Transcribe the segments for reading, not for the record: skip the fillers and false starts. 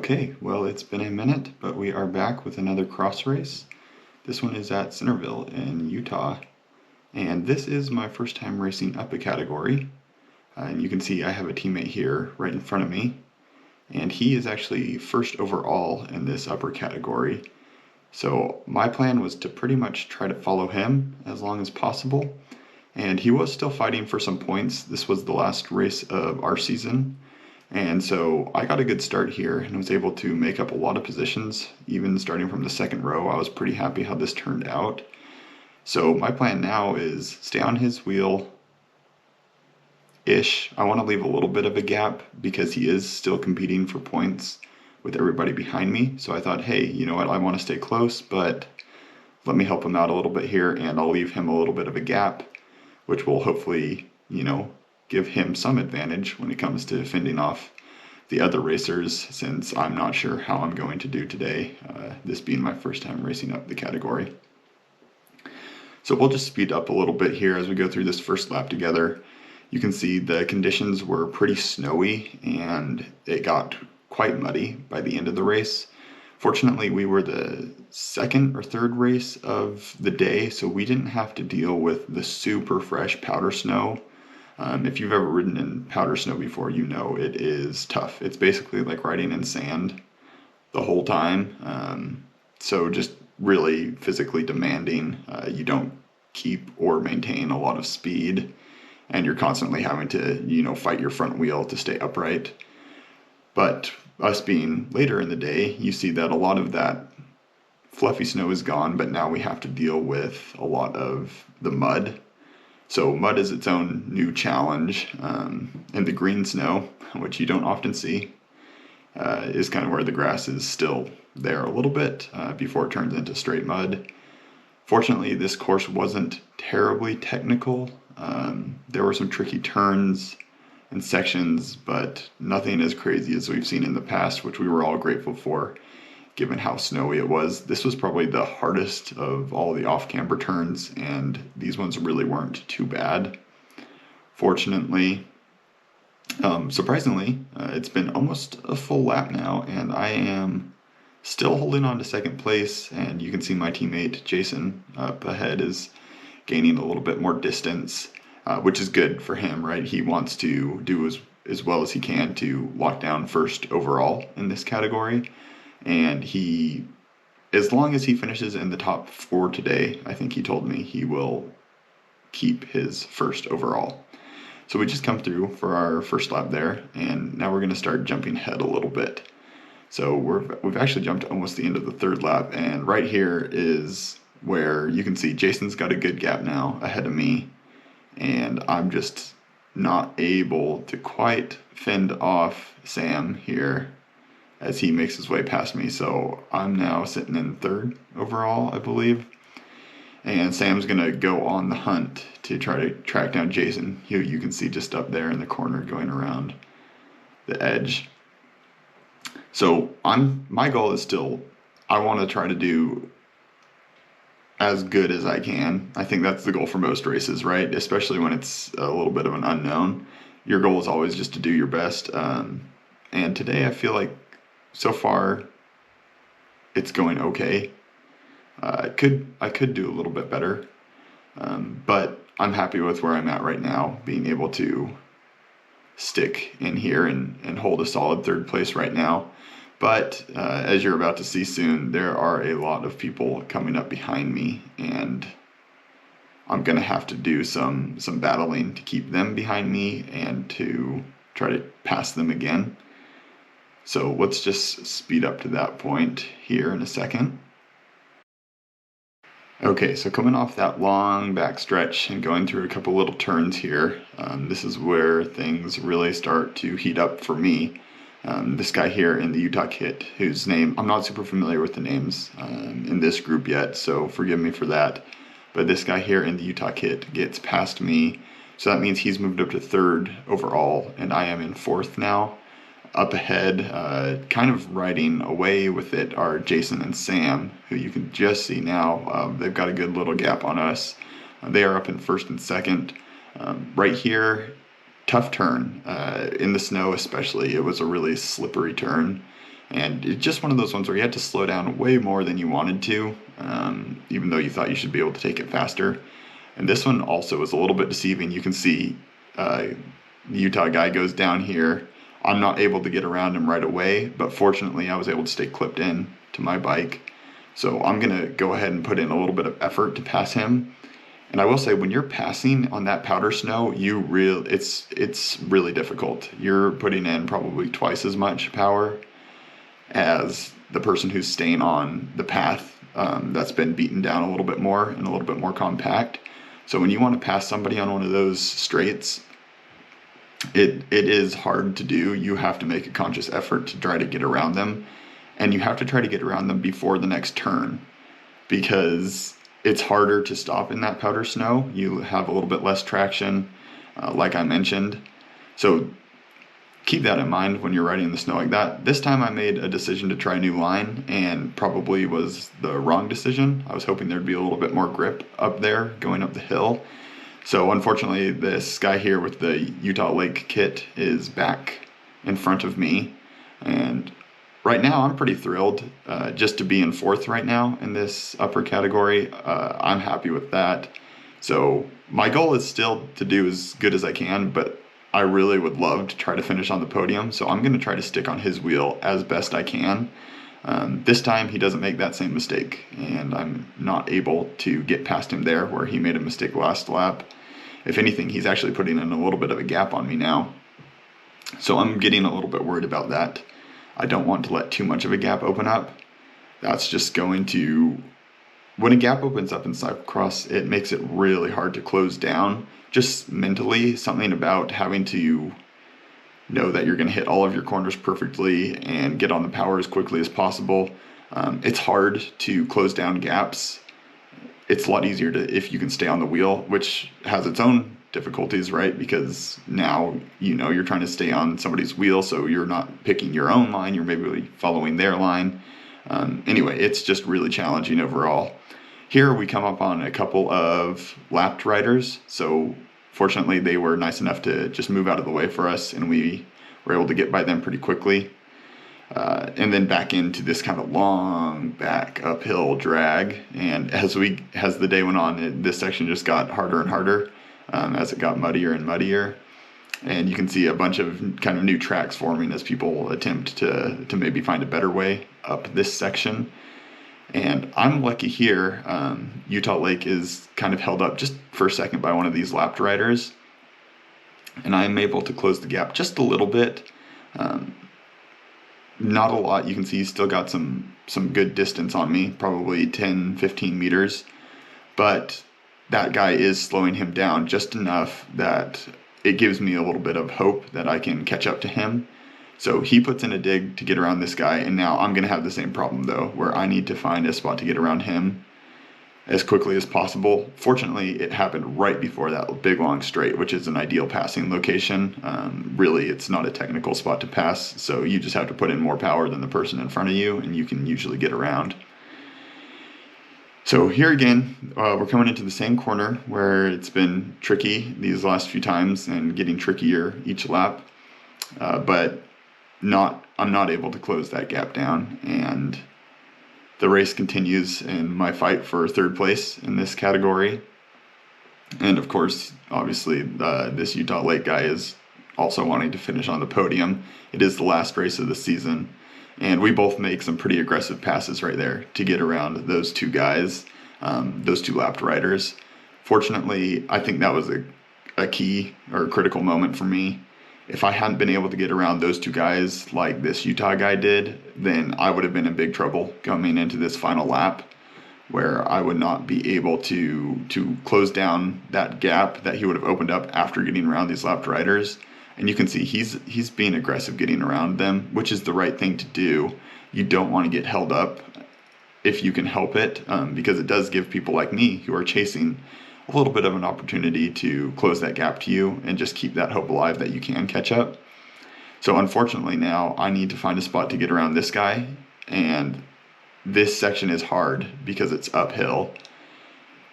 Okay, well, it's been a minute, but we are back with another cross race. This one is at Centerville in Utah, and this is my first time racing up a category. And you can see I have a teammate here right in front of me, and he is actually first overall in this upper category. So my plan was to pretty much try to follow him as long as possible, and he was still fighting for some points. This was the last race of our season. And so I got a good start here and was able to make up a lot of positions, even starting from the second row. I was pretty happy how this turned out. So my plan now is stay on his wheel-ish. I want to leave a little bit of a gap because he is still competing for points with everybody behind me. So I thought, hey, you know what, I want to stay close, but let me help him out a little bit here, and I'll leave him a little bit of a gap, which will hopefully, give him some advantage when it comes to fending off the other racers, since I'm not sure how I'm going to do today, this being my first time racing up the category. So we'll just speed up a little bit here as we go through this first lap together. You can see the conditions were pretty snowy and it got quite muddy by the end of the race. Fortunately, we were the second or third race of the day, so we didn't have to deal with the super fresh powder snow. If you've ever ridden in powder snow before, you know it is tough. It's basically like riding in sand the whole time. So just really physically demanding. You don't keep or maintain a lot of speed, and you're constantly having to, fight your front wheel to stay upright. But us being later in the day, you see that a lot of that fluffy snow is gone, but now we have to deal with a lot of the mud. So mud is its own new challenge, and the green snow, which you don't often see, is kind of where the grass is still there a little bit before it turns into straight mud. Fortunately, this course wasn't terribly technical. There were some tricky turns and sections, but nothing as crazy as we've seen in the past, which we were all grateful for, given how snowy it was. This was probably the hardest of all the off-camber turns, and these ones really weren't too bad. Fortunately, surprisingly, it's been almost a full lap now, and I am still holding on to second place, and you can see my teammate Jason up ahead is gaining a little bit more distance, which is good for him, right? He wants to do as well as he can to lock down first overall in this category. And as long as he finishes in the top 4 today, I think he told me he will keep his first overall. So we just come through for our first lap there, and now we're going to start jumping ahead a little bit. So we've actually jumped almost the end of the third lap, and right here is where you can see Jason's got a good gap now ahead of me, and I'm just not able to quite fend off Sam here as he makes his way past me. So I'm now sitting in third overall, I believe. And Sam's going to go on the hunt to try to track down Jason, who you can see just up there in the corner going around the edge. So my goal is still, I want to try to do as good as I can. I think that's the goal for most races, right? Especially when it's a little bit of an unknown. Your goal is always just to do your best. And today I feel like so far it's going okay. I could do a little bit better, but I'm happy with where I'm at right now, being able to stick in here and hold a solid third place right now. But as you're about to see soon, there are a lot of people coming up behind me, and I'm going to have to do some battling to keep them behind me and to try to pass them again. So let's just speed up to that point here in a second. Okay, so coming off that long back stretch and going through a couple little turns here, this is where things really start to heat up for me. This guy here in the Utah kit, whose name, I'm not super familiar with the names in this group yet, so forgive me for that. But this guy here in the Utah kit gets past me, so that means he's moved up to third overall, and I am in fourth now. Up ahead, kind of riding away with it, are Jason and Sam, who you can just see now. They've got a good little gap on us. They are up in first and second. Right here, tough turn. In the snow especially, it was a really slippery turn. And it's just one of those ones where you had to slow down way more than you wanted to, even though you thought you should be able to take it faster. And this one also is a little bit deceiving. You can see the Utah guy goes down here. I'm not able to get around him right away, but fortunately I was able to stay clipped in to my bike. So I'm going to go ahead and put in a little bit of effort to pass him. And I will say, when you're passing on that powder snow, it's really difficult. You're putting in probably twice as much power as the person who's staying on the path that's been beaten down a little bit more and a little bit more compact. So when you want to pass somebody on one of those straights, it is hard to do. You have to make a conscious effort to try to get around them, and you have to try to get around them before the next turn, because it's harder to stop in that powder snow. You have a little bit less traction, like I mentioned. So keep that in mind when you're riding in the snow like that. This time I made a decision to try a new line, and probably was the wrong decision. I was hoping there'd be a little bit more grip up there going up the hill. So unfortunately, this guy here with the Utah Lake kit is back in front of me. And right now I'm pretty thrilled just to be in fourth right now in this upper category. I'm happy with that. So my goal is still to do as good as I can, but I really would love to try to finish on the podium. So I'm going to try to stick on his wheel as best I can. This time he doesn't make that same mistake, and I'm not able to get past him there where he made a mistake last lap. If anything, he's actually putting in a little bit of a gap on me now. So I'm getting a little bit worried about that. I don't want to let too much of a gap open up. That's just going to... When a gap opens up in cyclocross, it makes it really hard to close down. Just mentally, something about having to know that you're going to hit all of your corners perfectly and get on the power as quickly as possible. It's hard to close down gaps. It's a lot easier if you can stay on the wheel, which has its own difficulties, right? Because now, you're trying to stay on somebody's wheel, so you're not picking your own line, you're maybe following their line. Anyway, it's just really challenging overall. Here we come up on a couple of lapped riders, so fortunately they were nice enough to just move out of the way for us, and we were able to get by them pretty quickly. And then back into this kind of long back uphill drag. And as the day went on, this section just got harder and harder as it got muddier and muddier. And you can see a bunch of kind of new tracks forming as people attempt to maybe find a better way up this section. And I'm lucky here. Utah Lake is kind of held up just for a second by one of these lapped riders, and I'm able to close the gap just a little bit. Not a lot. You can see he's still got some good distance on me, probably 10, 15 meters. But that guy is slowing him down just enough that it gives me a little bit of hope that I can catch up to him. So he puts in a dig to get around this guy, and now I'm going to have the same problem, though, where I need to find a spot to get around him as quickly as possible. Fortunately, it happened right before that big long straight, which is an ideal passing location. Really, it's not a technical spot to pass, so you just have to put in more power than the person in front of you, and you can usually get around. So here again, we're coming into the same corner where it's been tricky these last few times and getting trickier each lap, but I'm not able to close that gap down, and the race continues in my fight for third place in this category. And of course, obviously, this Utah Lake guy is also wanting to finish on the podium. It is the last race of the season, and we both make some pretty aggressive passes right there to get around those two guys, those two lapped riders. Fortunately, I think that was a key or critical moment for me. If I hadn't been able to get around those two guys like this Utah guy did, then I would have been in big trouble coming into this final lap, where I would not be able to close down that gap that he would have opened up after getting around these lapped riders. And you can see he's being aggressive getting around them, which is the right thing to do. You don't want to get held up if you can help it, because it does give people like me who are chasing a little bit of an opportunity to close that gap to you and just keep that hope alive that you can catch up. So unfortunately now I need to find a spot to get around this guy, and this section is hard because it's uphill.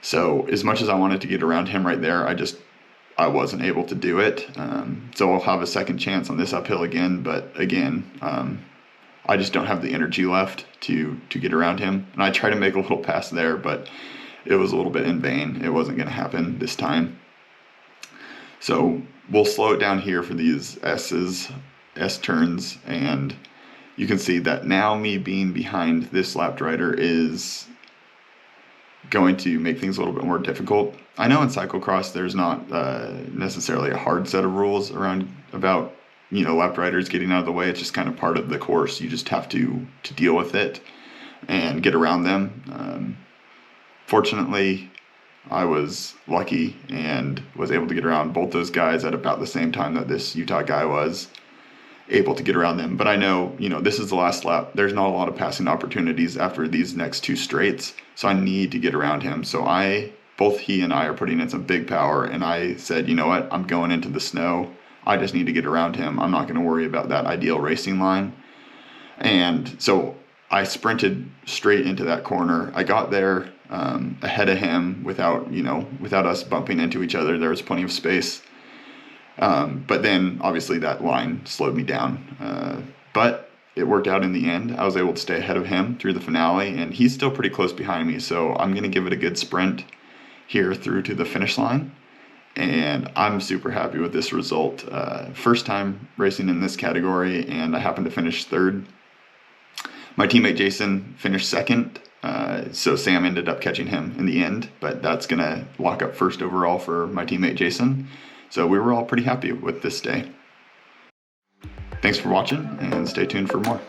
So as much as I wanted to get around him right there, I wasn't able to do it. So I'll have a second chance on this uphill again, but again, I just don't have the energy left to get around him. And I tried to make a little pass there, but it was a little bit in vain. It wasn't going to happen this time. So we'll slow it down here for these S turns, and you can see that now me being behind this lapped rider is going to make things a little bit more difficult. I know in cyclocross there's not necessarily a hard set of rules about lapped riders getting out of the way. It's just kind of part of the course. You just have to deal with it and get around them. Fortunately, I was lucky and was able to get around both those guys at about the same time that this Utah guy was able to get around them. But I know, this is the last lap. There's not a lot of passing opportunities after these next two straights, so I need to get around him. So both he and I are putting in some big power, and I said, you know what, I'm going into the snow. I just need to get around him. I'm not going to worry about that ideal racing line. And so I sprinted straight into that corner. I got there ahead of him without us bumping into each other. There was plenty of space. But then obviously that line slowed me down. But it worked out in the end. I was able to stay ahead of him through the finale, and he's still pretty close behind me. So I'm going to give it a good sprint here through to the finish line. And I'm super happy with this result. First time racing in this category, and I happened to finish third. My teammate Jason finished second, so Sam ended up catching him in the end, but that's going to lock up first overall for my teammate Jason. So we were all pretty happy with this day. Thanks for watching, and stay tuned for more.